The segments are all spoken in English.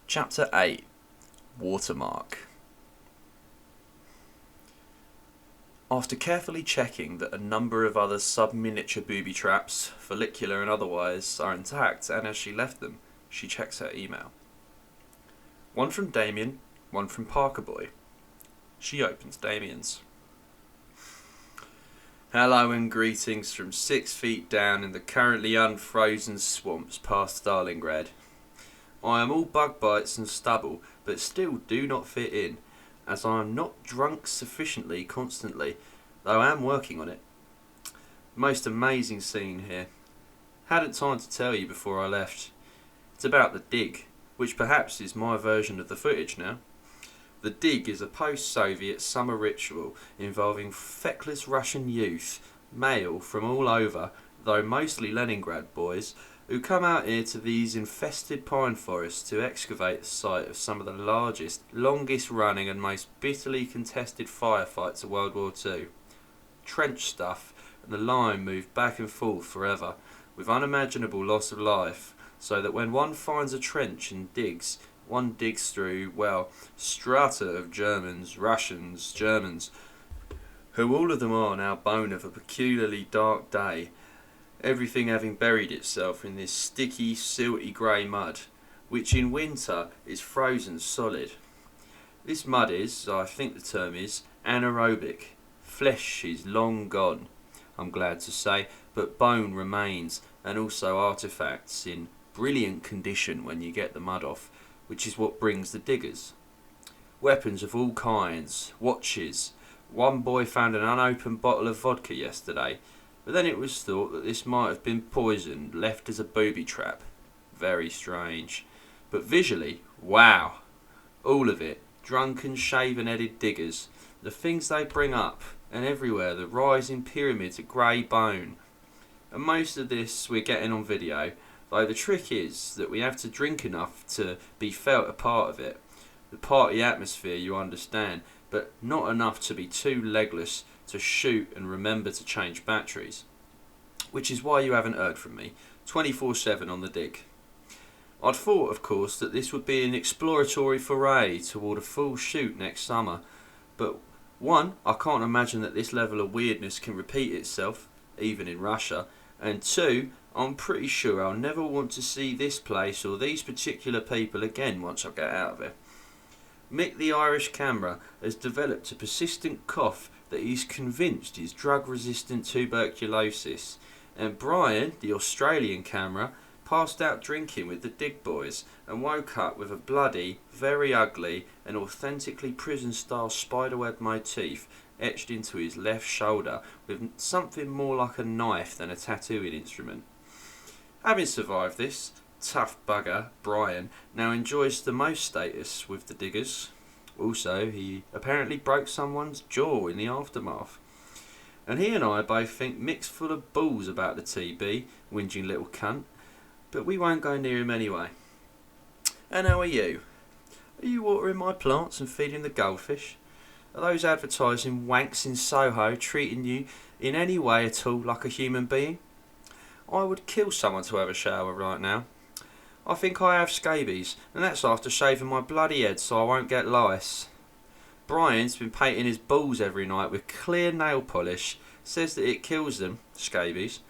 Chapter 8 Watermark. After carefully checking that a number of other sub-miniature booby traps, follicular and otherwise, are intact, and as she left them, she checks her email. One from Damien, one from Parker Boy. She opens Damien's. Hello and greetings from 6 feet down in the currently unfrozen swamps past Stalingrad. I am all bug bites and stubble, but still do not fit in, as I am not drunk sufficiently constantly, though I am working on it. Most amazing scene here. Hadn't time to tell you before I left. It's about the dig, which perhaps is my version of the footage now. The dig is a post-Soviet summer ritual involving feckless Russian youth, male from all over, though mostly Leningrad boys, who come out here to these infested pine forests to excavate the site of some of the largest, longest running and most bitterly contested firefights of World War II. Trench stuff, and the line moved back and forth forever, with unimaginable loss of life, so that when one finds a trench and digs, one digs through, well, strata of Germans, Russians, Germans, who all of them are now bone of a peculiarly dark day, everything having buried itself in this sticky, silty grey mud, which in winter is frozen solid. This mud is, I think the term is, anaerobic. Flesh is long gone, I'm glad to say, but bone remains, and also artefacts in brilliant condition when you get the mud off, which is what brings the diggers. Weapons of all kinds, watches. One boy found an unopened bottle of vodka yesterday, but then it was thought that this might have been poisoned, left as a booby trap. Very strange. But visually, wow! All of it. Drunken, shaven-headed diggers. The things they bring up, and everywhere the rising pyramids of grey bone. And most of this we're getting on video, though the trick is that we have to drink enough to be felt a part of it. The party atmosphere, you understand, but not enough to be too legless to shoot and remember to change batteries. Which is why you haven't heard from me, 24/7 on the dig. I'd thought, of course, that this would be an exploratory foray toward a full shoot next summer, but one, I can't imagine that this level of weirdness can repeat itself, even in Russia, and two, I'm pretty sure I'll never want to see this place or these particular people again once I get out of it. Mick the Irish camera has developed a persistent cough that he's convinced is drug-resistant tuberculosis, and Brian, the Australian camera, passed out drinking with the dig boys and woke up with a bloody, very ugly and authentically prison-style spiderweb motif etched into his left shoulder with something more like a knife than a tattooing instrument. Having survived this, tough bugger, Brian, now enjoys the most status with the diggers. Also, he apparently broke someone's jaw in the aftermath. And he and I both think Mick's full of balls about the TB, whinging little cunt, but we won't go near him anyway. And how are you? Are you watering my plants and feeding the goldfish? Are those advertising wanks in Soho treating you in any way at all like a human being? I would kill someone to have a shower right now. I think I have scabies, and that's after shaving my bloody head so I won't get lice. Brian's been painting his balls every night with clear nail polish, says that it kills them, scabies,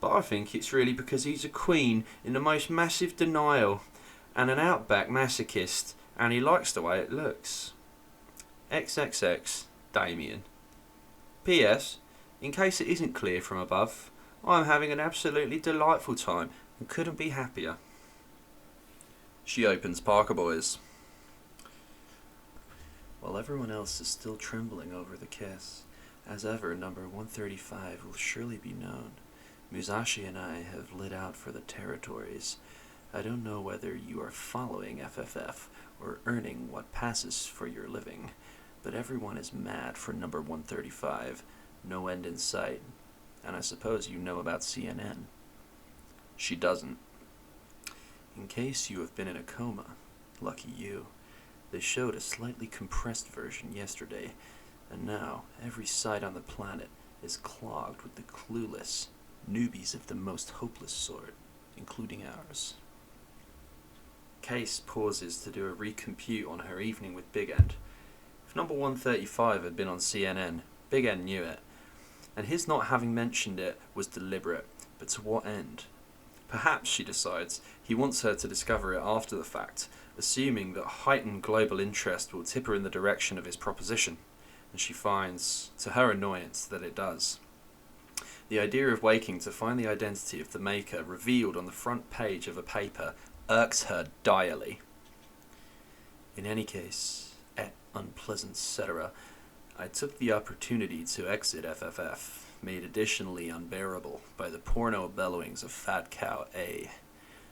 but I think it's really because he's a queen in the most massive denial, and an outback masochist, and he likes the way it looks. XXX, Damien. P.S. In case it isn't clear from above, I'm having an absolutely delightful time and couldn't be happier. She opens Parker Boys. While everyone else is still trembling over the kiss, as ever, number 135 will surely be known. Musashi and I have lit out for the territories. I don't know whether you are following FFF or earning what passes for your living, but everyone is mad for number 135. No end in sight. And I suppose you know about CNN. She doesn't. In case you have been in a coma, lucky you. They showed a slightly compressed version yesterday, and now every site on the planet is clogged with the clueless, newbies of the most hopeless sort, including ours. Case pauses to do a recompute on her evening with Big End. If number 135 had been on CNN, Big End knew it, and his not having mentioned it was deliberate, but to what end? Perhaps, she decides, he wants her to discover it after the fact, assuming that heightened global interest will tip her in the direction of his proposition, and she finds, to her annoyance, that it does. The idea of waking to find the identity of the maker revealed on the front page of a paper irks her direly. In any case, et unpleasant cetera, I took the opportunity to exit FFF, made additionally unbearable by the porno bellowings of Fat Cow A,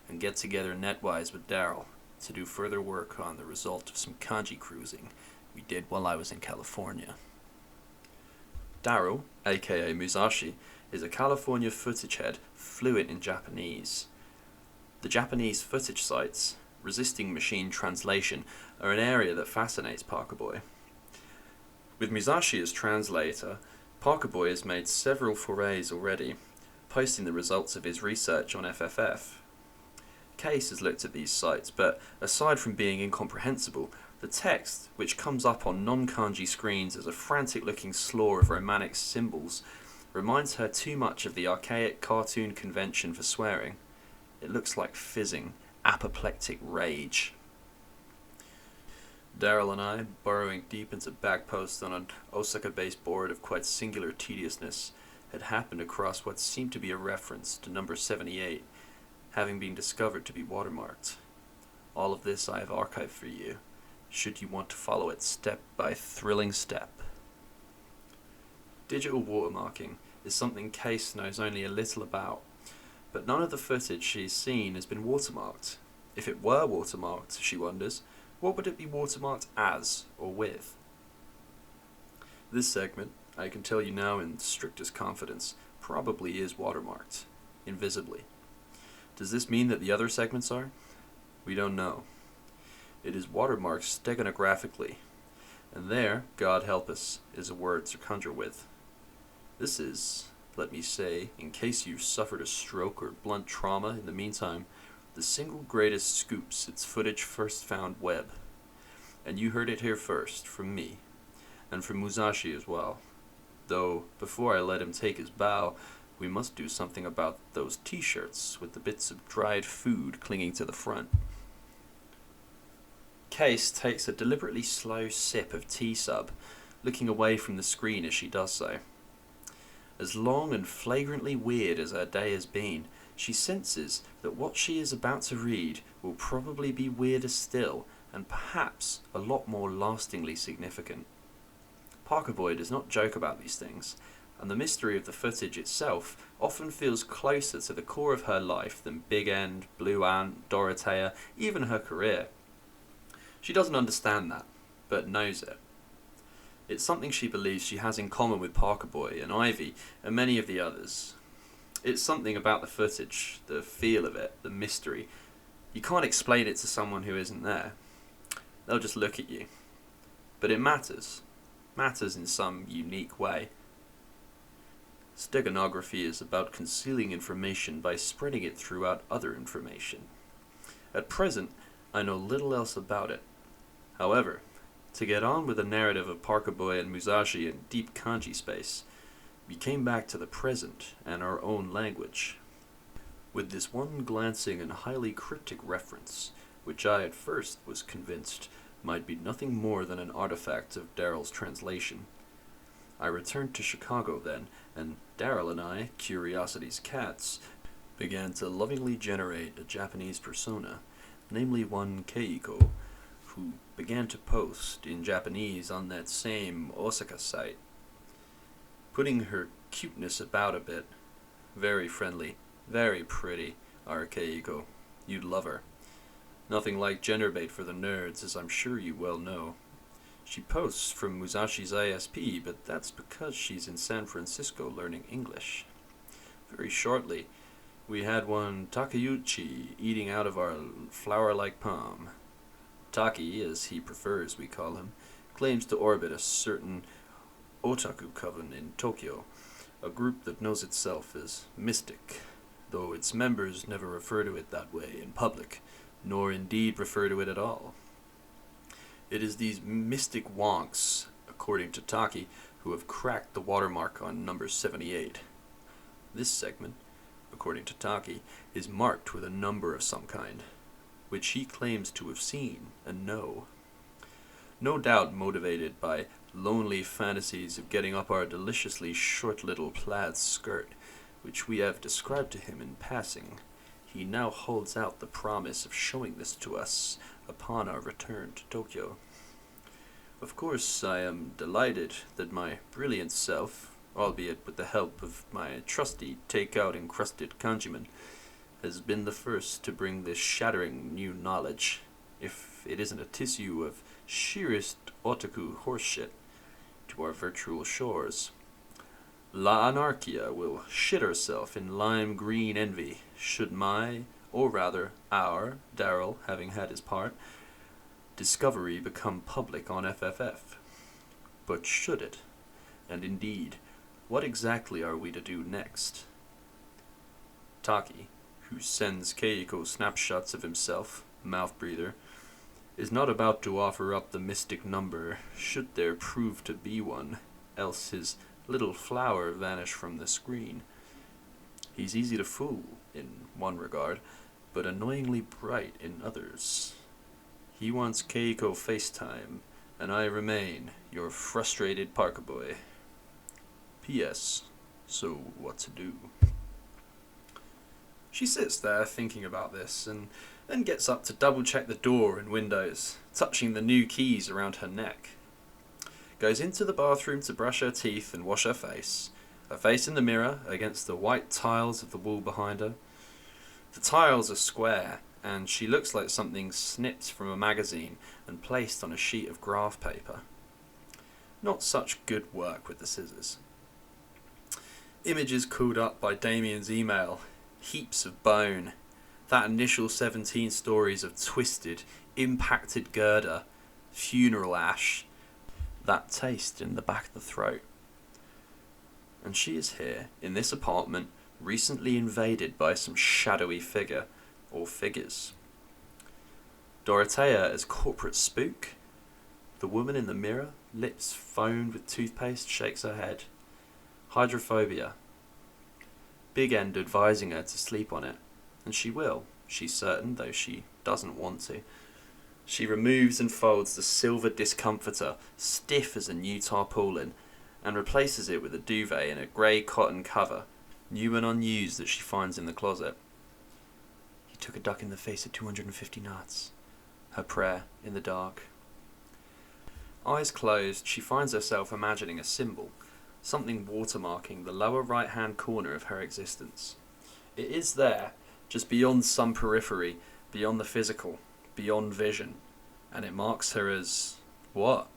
and get together netwise with Daryl to do further work on the result of some kanji cruising we did while I was in California. Daryl, aka Musashi, is a California footage head fluent in Japanese. The Japanese footage sites, resisting machine translation, are an area that fascinates Parker Boy. With Musashi as translator, Parker Boy has made several forays already, posting the results of his research on FFF. Case has looked at these sites, but aside from being incomprehensible, the text, which comes up on non-kanji screens as a frantic-looking slaw of romantic symbols, reminds her too much of the archaic cartoon convention for swearing. It looks like fizzing, apoplectic rage. Daryl and I, burrowing deep into backposts on an Osaka-based board of quite singular tediousness, had happened across what seemed to be a reference to number 78, having been discovered to be watermarked. All of this I have archived for you, should you want to follow it step by thrilling step. Digital watermarking is something Case knows only a little about, but none of the footage she's seen has been watermarked. If it were watermarked, she wonders, what would it be watermarked as or with? This segment, I can tell you now in strictest confidence, probably is watermarked, invisibly. Does this mean that the other segments are? We don't know. It is watermarked steganographically, and there, God help us, is a word to conjure with. This is, let me say, in case you've suffered a stroke or blunt trauma in the meantime, the single greatest scoop since footage first found web. And you heard it here first, from me, and from Musashi as well. Though, before I let him take his bow, we must do something about those t-shirts with the bits of dried food clinging to the front. Case takes a deliberately slow sip of tea sub, looking away from the screen as she does so. As long and flagrantly weird as her day has been, she senses that what she is about to read will probably be weirder still, and perhaps a lot more lastingly significant. Parker Boy does not joke about these things, and the mystery of the footage itself often feels closer to the core of her life than Big End, Blue Ant, Dorothea, even her career. She doesn't understand that, but knows it. It's something she believes she has in common with Parker Boy and Ivy and many of the others. It's something about the footage, the feel of it, the mystery. You can't explain it to someone who isn't there. They'll just look at you. But it matters. Matters in some unique way. Steganography is about concealing information by spreading it throughout other information. At present, I know little else about it. However, to get on with the narrative of Parker Boy and Musashi in deep kanji space, we came back to the present and our own language. With this one glancing and highly cryptic reference, which I at first was convinced might be nothing more than an artifact of Daryl's translation. I returned to Chicago then, and Daryl and I, Curiosity's cats, began to lovingly generate a Japanese persona, namely one Keiko, who began to post in Japanese on that same Osaka site. Putting her cuteness about a bit. Very friendly, very pretty, our Keiko. You'd love her. Nothing like gender bait for the nerds, as I'm sure you well know. She posts from Musashi's ISP, but that's because she's in San Francisco learning English. Very shortly, we had one Takeuchi eating out of our flower-like palm. Taki, as he prefers we call him, claims to orbit a certain otaku coven in Tokyo, a group that knows itself as mystic, though its members never refer to it that way in public, nor indeed refer to it at all. It is these mystic wonks, according to Taki, who have cracked the watermark on number 78. This segment, according to Taki, is marked with a number of some kind, which he claims to have seen and know. No doubt motivated by lonely fantasies of getting up our deliciously short little plaid skirt, which we have described to him in passing, he now holds out the promise of showing this to us upon our return to Tokyo. Of course, I am delighted that my brilliant self, albeit with the help of my trusty take-out encrusted kanjiman, has been the first to bring this shattering new knowledge, if it isn't a tissue of sheerest otaku horseshit, to our virtual shores. La Anarchia will shit herself in lime green envy, should my, or rather our, Daryl having had his part, discovery become public on FFF. But should it? And indeed, what exactly are we to do next? Taki, who sends Keiko snapshots of himself, mouth breather, is not about to offer up the mystic number, should there prove to be one, else his little flower vanish from the screen. He's easy to fool, in one regard, but annoyingly bright in others. He wants Keiko FaceTime, and I remain your frustrated Parker boy. P.S. So what to do? She sits there thinking about this, and then gets up to double-check the door and windows, touching the new keys around her neck. Goes into the bathroom to brush her teeth and wash her face in the mirror against the white tiles of the wall behind her. The tiles are square, and she looks like something snipped from a magazine and placed on a sheet of graph paper. Not such good work with the scissors. Images called up by Damien's email, heaps of bone, that initial 17 stories of twisted, impacted girder, funeral ash, that taste in the back of the throat. And she is here, in this apartment, recently invaded by some shadowy figure, or figures. Dorothea as corporate spook. The woman in the mirror, lips foamed with toothpaste, shakes her head. Hydrophobia. Big End advising her to sleep on it, and she will, she's certain, though she doesn't want to. She removes and folds the silver discomforter, stiff as a new tarpaulin, and replaces it with a duvet in a grey cotton cover, new and unused, that she finds in the closet. He took a duck in the face at 250 knots. Her prayer in the dark. Eyes closed, she finds herself imagining a symbol, something watermarking the lower right-hand corner of her existence. It is there, just beyond some periphery, beyond the physical, beyond vision, and it marks her as... what?